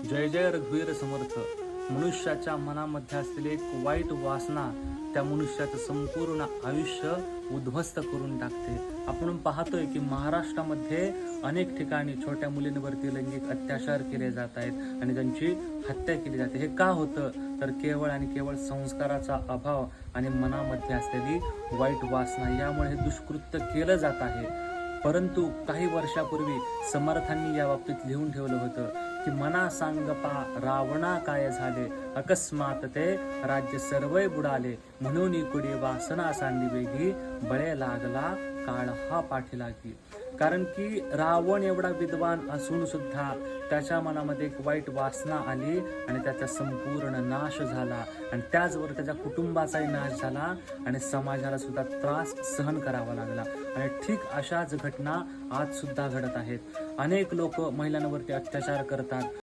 जय जय रघुवीर समर्थ. मनुष्याच्या मनामध्ये असलेली एक वाईट वासना त्या मनुष्याचं संपूर्ण आयुष्य उद्ध्वस्त करून टाकते. आपण पाहतोय की महाराष्ट्रामध्ये अनेक ठिकाणी छोट्या मुलींवरती लैंगिक अत्याचार केले जात आहेत आणि त्यांची हत्या केली जाते. हे का होतं? तर केवळ आणि केवळ संस्काराचा अभाव आणि मनामध्ये असलेली वाईट वासना, यामुळे हे दुष्कृत्य केलं जात आहे. परंतु काही वर्षापूर्वी समर्थांनी या बाबतीत लिहून ठेवलं होतं की मना सांगपा रावणा काय झाले, अकस्मात ते राज्य सर्वय बुडाले, म्हणून कुडी वासना सांडी वेगी, बळे लागला काळ हा पाठीलागी. कारण की रावण एवढा विद्वान असून सुद्धा त्याच्या मनामध्ये एक वाईट वासना आली आणि त्याचा संपूर्ण नाश झाला आणि त्याचबरोबर त्याच्या कुटुंबाचाही नाश झाला आणि समाजाला सुद्धा त्रास सहन करावा लागला. आणि ठीक अशाच घटना आज सुद्धा घडत आहेत. अनेक लोक महिलांवरती अत्याचार करतात,